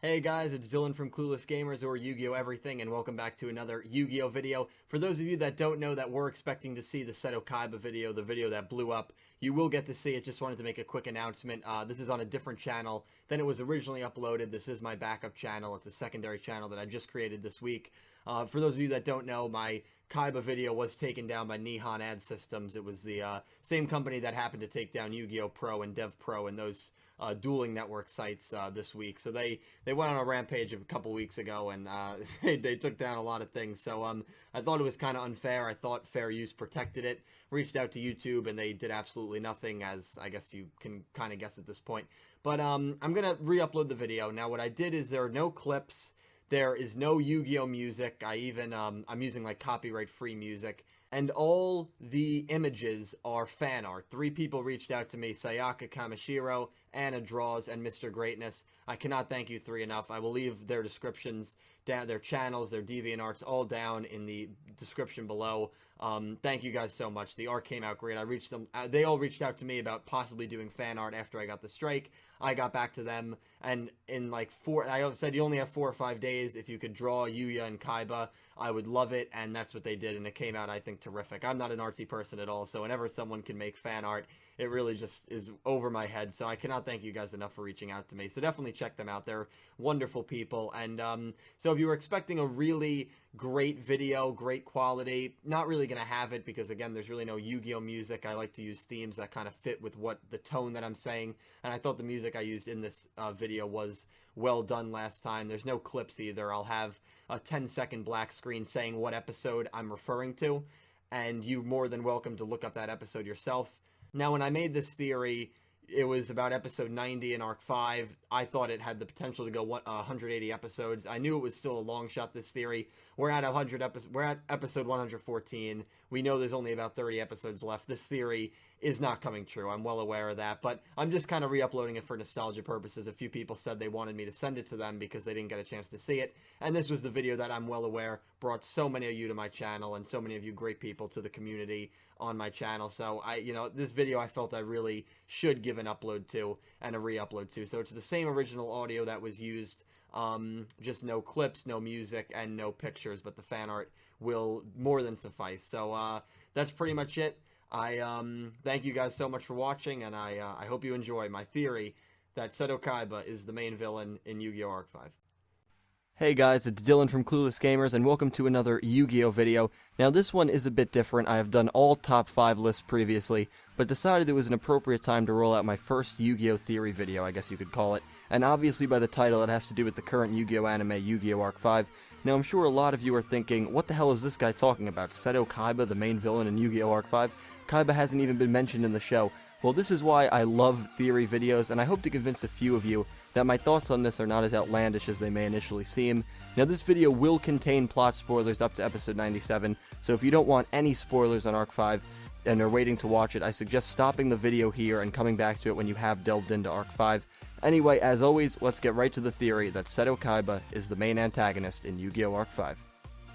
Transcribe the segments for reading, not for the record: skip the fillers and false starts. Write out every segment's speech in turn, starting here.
Hey guys, it's Dylan from Clueless Gamers or Yu-Gi-Oh! Everything, and welcome back to another Yu-Gi-Oh! Video. For those of you that don't know that we're expecting to see the Seto Kaiba video, the video that blew up, you will get to see it. Just wanted to make a quick announcement. This is on a different channel than it was originally uploaded. This is my backup channel. It's a secondary channel that I just created this week. For those of you that don't know, my Kaiba video was taken down by Nihon Ad Systems. It was the same company that happened to take down Yu-Gi-Oh! Pro and Dev Pro and those dueling network sites this week. So they went on a rampage a couple weeks ago, and they took down a lot of things. So I thought it was kind of unfair. I thought fair use protected it. Reached out to YouTube, and they did absolutely nothing, as I guess you can kind of guess at this point. But I'm gonna re-upload the video. Now what I did is there are no clips. There is no Yu-Gi-Oh! Music. I'm using like copyright-free music. And all the images are fan art. 3 people reached out to me: Sayaka, Kamishiro, Anna Draws, and Mr. Greatness. I cannot thank you 3 enough. I will leave their descriptions down, their channels, their DeviantArts, all down in the description below. Thank you guys so much. The art came out great. I reached them. They all reached out to me about possibly doing fan art after I got the strike. I got back to them, and in like I said you only have 4 or 5 days. If you could draw Yuya and Kaiba, I would love it, and that's what they did, and it came out, I think, terrific. I'm not an artsy person at all, so whenever someone can make fan art, it really just is over my head. So I cannot thank you guys enough for reaching out to me. So definitely check them out. They're wonderful people. And so if you were expecting a really great video, great quality, not really going to have it, because again, there's really no Yu-Gi-Oh! Music. I like to use themes that kind of fit with what the tone that I'm saying, and I thought the music I used in this video was well done last time. There's no clips either. I'll have a 10-second black screen saying what episode I'm referring to, and you're more than welcome to look up that episode yourself. Now, when I made this theory, it was about episode 90 in Arc 5. I thought it had the potential to go 180 episodes. I knew it was still a long shot, this theory. We're at episode 114. We know there's only about 30 episodes left. This theory is not coming true. I'm well aware of that, but I'm just kind of re-uploading it for nostalgia purposes. A few people said they wanted me to send it to them because they didn't get a chance to see it, and this was the video that I'm well aware brought so many of you to my channel, and so many of you great people to the community on my channel. So this video I felt I really should give an upload to and a re-upload to. So it's the same original audio that was used, just no clips, no music, and no pictures, but the fan art will more than suffice. So that's pretty much it. I thank you guys so much for watching, and I hope you enjoy my theory that Seto Kaiba is the main villain in Yu-Gi-Oh! Arc 5. Hey guys, it's Dylan from Clueless Gamers, and welcome to another Yu-Gi-Oh! Video. Now this one is a bit different. I have done all top 5 lists previously, but decided it was an appropriate time to roll out my first Yu-Gi-Oh! Theory video, I guess you could call it. And obviously by the title it has to do with the current Yu-Gi-Oh! Anime, Yu-Gi-Oh! Arc 5. Now I'm sure a lot of you are thinking, what the hell is this guy talking about? Seto Kaiba, the main villain in Yu-Gi-Oh! Arc 5? Kaiba hasn't even been mentioned in the show. Well, this is why I love theory videos, and I hope to convince a few of you that my thoughts on this are not as outlandish as they may initially seem. Now, this video will contain plot spoilers up to episode 97, so if you don't want any spoilers on Arc 5 and are waiting to watch it, I suggest stopping the video here and coming back to it when you have delved into Arc 5. Anyway, as always, let's get right to the theory that Seto Kaiba is the main antagonist in Yu-Gi-Oh! Arc 5.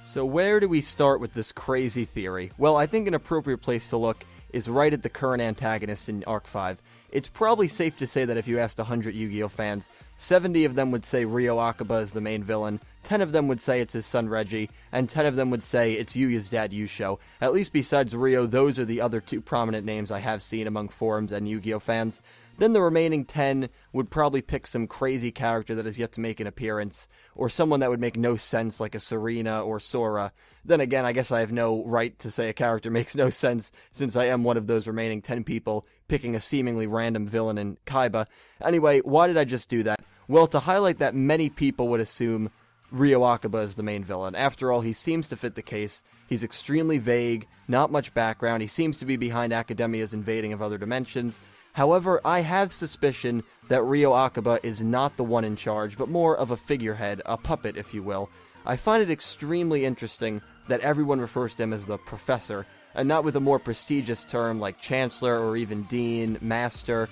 So where do we start with this crazy theory? Well, I think an appropriate place to look is right at the current antagonist in Arc 5. It's probably safe to say that if you asked 100 Yu-Gi-Oh! Fans, 70 of them would say Ryo Akiba is the main villain, 10 of them would say it's his son Reggie, and 10 of them would say it's Yuya's dad Yusho. At least besides Ryo, those are the other 2 prominent names I have seen among forums and Yu-Gi-Oh! Fans. Then the remaining 10 would probably pick some crazy character that has yet to make an appearance, or someone that would make no sense like a Serena or Sora. Then again, I guess I have no right to say a character makes no sense, since I am one of those remaining 10 people picking a seemingly random villain in Kaiba. Anyway, why did I just do that? Well, to highlight that many people would assume Ryo Akiba is the main villain. After all, he seems to fit the case. He's extremely vague, not much background, he seems to be behind Academia's invading of other dimensions. However, I have suspicion that Ryo Akiba is not the one in charge, but more of a figurehead, a puppet, if you will. I find it extremely interesting that everyone refers to him as the Professor, and not with a more prestigious term like Chancellor or even Dean, Master.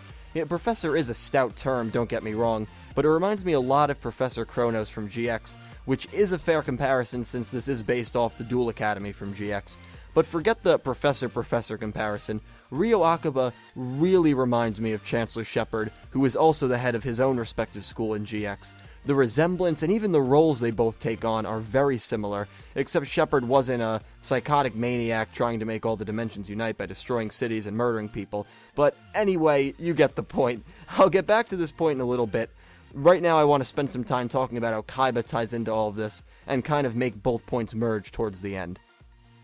Professor is a stout term, don't get me wrong, but it reminds me a lot of Professor Kronos from GX, which is a fair comparison since this is based off the Duel Academy from GX. But forget the Professor comparison. Ryo Akiba really reminds me of Chancellor Shepard, who is also the head of his own respective school in GX. The resemblance and even the roles they both take on are very similar, except Shepard wasn't a psychotic maniac trying to make all the dimensions unite by destroying cities and murdering people. But anyway, you get the point. I'll get back to this point in a little bit. Right now I want to spend some time talking about how Kaiba ties into all of this, and kind of make both points merge towards the end.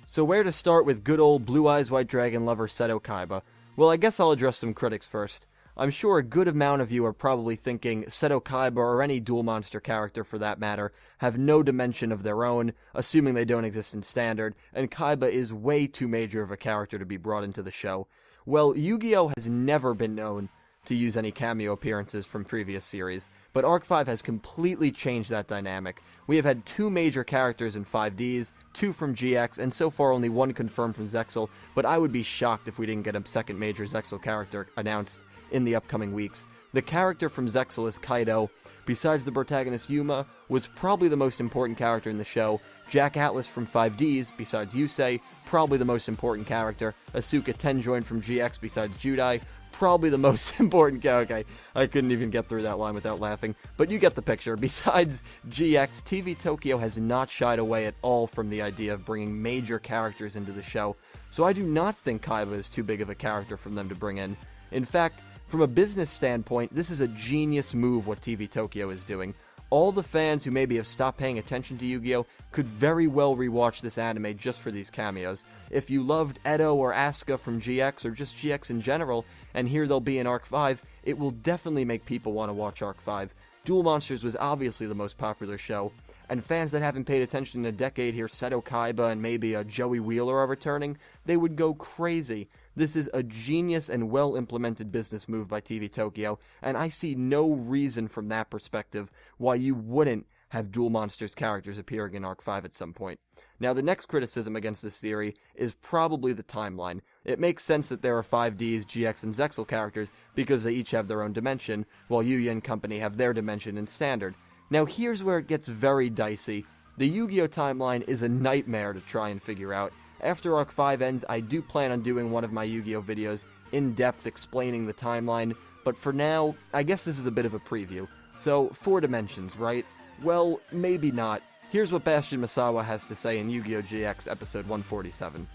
So where to start with good old Blue Eyes White Dragon lover Seto Kaiba? Well, I guess I'll address some critics first. I'm sure a good amount of you are probably thinking Seto Kaiba, or any Duel Monster character for that matter, have no dimension of their own, assuming they don't exist in Standard, and Kaiba is way too major of a character to be brought into the show. Well, Yu-Gi-Oh! Has never been known to use any cameo appearances from previous series, but Arc 5 has completely changed that dynamic. We have had 2 major characters in 5Ds, 2 from GX, and so far only 1 confirmed from Zexal, but I would be shocked if we didn't get a second major Zexal character announced in the upcoming weeks. The character from Zexal is Kaido. Besides the protagonist Yuma, was probably the most important character in the show. Jack Atlas from 5Ds, besides Yusei, probably the most important character. Asuka Tenjoin from GX, besides Judai, probably the most important character. Okay, I couldn't even get through that line without laughing, but you get the picture. Besides GX, TV Tokyo has not shied away at all from the idea of bringing major characters into the show, so I do not think Kaiba is too big of a character for them to bring in. In fact, from a business standpoint, this is a genius move what TV Tokyo is doing. All the fans who maybe have stopped paying attention to Yu-Gi-Oh! Could very well rewatch this anime just for these cameos. If you loved Edo or Asuka from GX, or just GX in general, and here they'll be in Arc 5, it will definitely make people want to watch Arc 5. Duel Monsters was obviously the most popular show, and fans that haven't paid attention in a decade hear Seto Kaiba and maybe a Joey Wheeler are returning, they would go crazy. This is a genius and well-implemented business move by TV Tokyo, and I see no reason from that perspective why you wouldn't have Duel Monsters characters appearing in Arc 5 at some point. Now, the next criticism against this theory is probably the timeline. It makes sense that there are 5Ds, GX, and Zexal characters because they each have their own dimension, while Yuya and company have their dimension in Standard. Now, here's where it gets very dicey. The Yu-Gi-Oh! Timeline is a nightmare to try and figure out. After Arc 5 ends, I do plan on doing one of my Yu-Gi-Oh! Videos in depth explaining the timeline, but for now, I guess this is a bit of a preview. So, 4 dimensions, right? Well, maybe not. Here's what Bastion Masawa has to say in Yu-Gi-Oh! GX episode 147.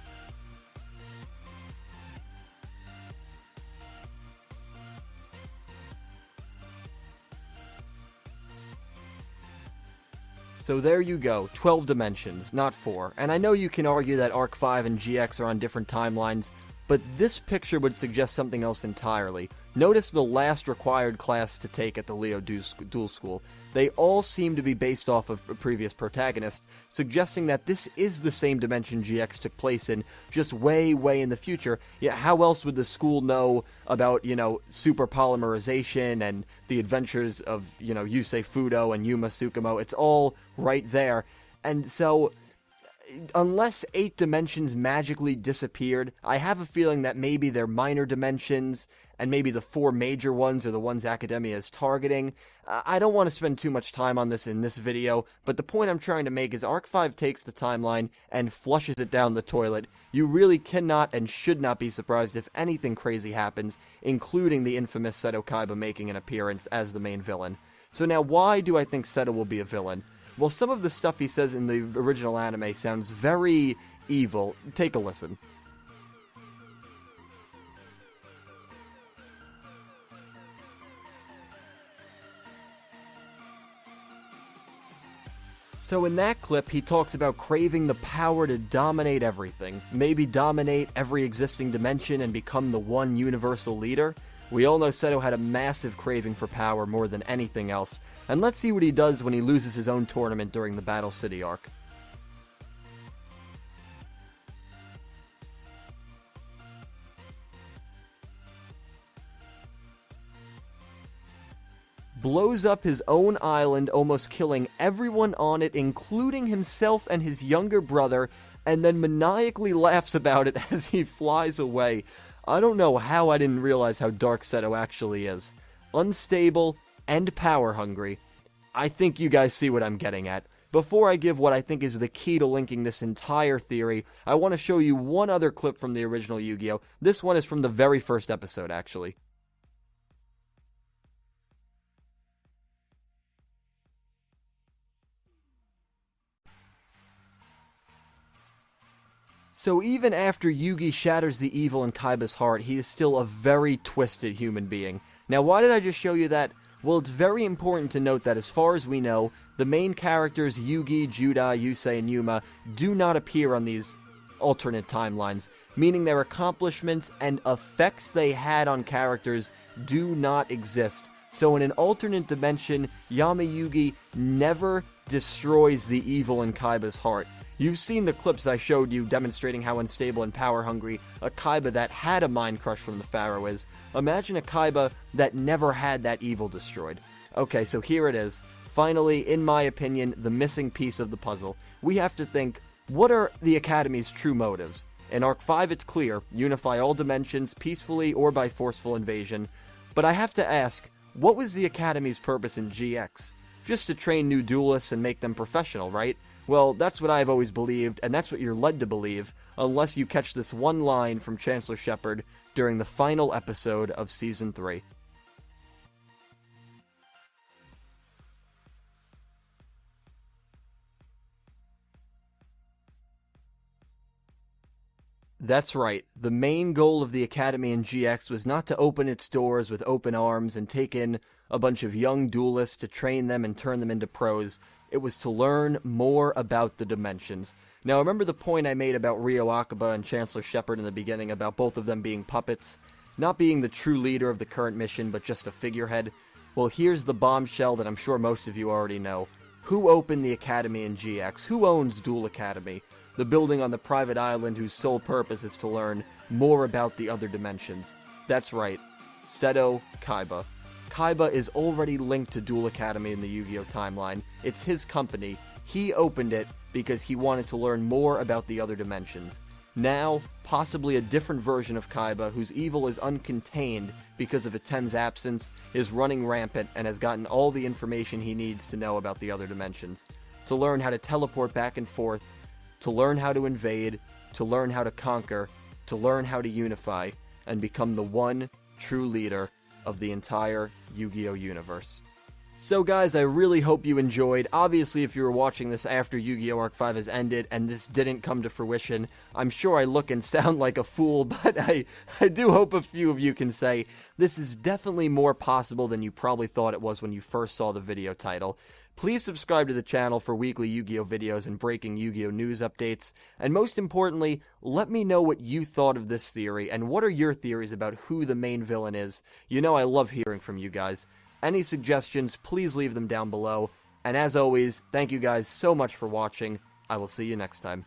So there you go, 12 dimensions, not 4. And I know you can argue that Arc 5 and GX are on different timelines, but this picture would suggest something else entirely. Notice the last required class to take at the Leo Duel School. They all seem to be based off of a previous protagonist, suggesting that this is the same dimension GX took place in, just way, way in the future. Yet how else would the school know about, super polymerization and the adventures of, Yusei Fudo and Yuma Tsukumo? It's all right there. And so, unless 8 dimensions magically disappeared, I have a feeling that maybe they're minor dimensions, and maybe the 4 major ones are the ones Academia is targeting. I don't want to spend too much time on this in this video, but the point I'm trying to make is Arc 5 takes the timeline and flushes it down the toilet. You really cannot and should not be surprised if anything crazy happens, including the infamous Seto Kaiba making an appearance as the main villain. So now, why do I think Seto will be a villain? Well, some of the stuff he says in the original anime sounds very evil. Take a listen. So in that clip, he talks about craving the power to dominate everything. Maybe dominate every existing dimension and become the one universal leader. We all know Seto had a massive craving for power more than anything else, and let's see what he does when he loses his own tournament during the Battle City arc. Blows up his own island, almost killing everyone on it, including himself and his younger brother, and then maniacally laughs about it as he flies away. I don't know how I didn't realize how dark Seto actually is. Unstable and power hungry. I think you guys see what I'm getting at. Before I give what I think is the key to linking this entire theory, I want to show you one other clip from the original Yu-Gi-Oh! This one is from the very first episode, actually. So even after Yugi shatters the evil in Kaiba's heart, he is still a very twisted human being. Now, why did I just show you that? Well, it's very important to note that as far as we know, the main characters Yugi, Judah, Yusei, and Yuma do not appear on these alternate timelines, meaning their accomplishments and effects they had on characters do not exist. So in an alternate dimension, Yama Yugi never destroys the evil in Kaiba's heart. You've seen the clips I showed you demonstrating how unstable and power-hungry a Kaiba that had a mind crush from the Pharaoh is. Imagine a Kaiba that never had that evil destroyed. Okay, so here it is. Finally, in my opinion, the missing piece of the puzzle. We have to think, what are the Academy's true motives? In Arc 5 it's clear, unify all dimensions peacefully or by forceful invasion. But I have to ask, what was the Academy's purpose in GX? Just to train new duelists and make them professional, right? Well, that's what I've always believed, and that's what you're led to believe, unless you catch this one line from Chancellor Shepard during the final episode of Season 3. That's right, the main goal of the Academy in GX was not to open its doors with open arms and take in a bunch of young duelists to train them and turn them into pros. It was to learn more about the dimensions. Now, remember the point I made about Ryo Akiba and Chancellor Shepard in the beginning about both of them being puppets? Not being the true leader of the current mission, but just a figurehead? Well, here's the bombshell that I'm sure most of you already know. Who opened the Academy in GX? Who owns Duel Academy? The building on the private island whose sole purpose is to learn more about the other dimensions. That's right, Seto Kaiba. Kaiba is already linked to Duel Academy in the Yu-Gi-Oh! Timeline. It's his company. He opened it because he wanted to learn more about the other dimensions. Now, possibly a different version of Kaiba, whose evil is uncontained because of Aten's absence, is running rampant and has gotten all the information he needs to know about the other dimensions. To learn how to teleport back and forth, to learn how to invade, to learn how to conquer, to learn how to unify, and become the one true leader of the entire Yu-Gi-Oh! Universe. So guys, I really hope you enjoyed. Obviously, if you were watching this after Yu-Gi-Oh! Arc 5 has ended and this didn't come to fruition, I'm sure I look and sound like a fool, but I do hope a few of you can say, this is definitely more possible than you probably thought it was when you first saw the video title. Please subscribe to the channel for weekly Yu-Gi-Oh! Videos and breaking Yu-Gi-Oh! News updates, and most importantly, let me know what you thought of this theory, and what are your theories about who the main villain is. You know I love hearing from you guys. Any suggestions, please leave them down below, and as always, thank you guys so much for watching. I will see you next time.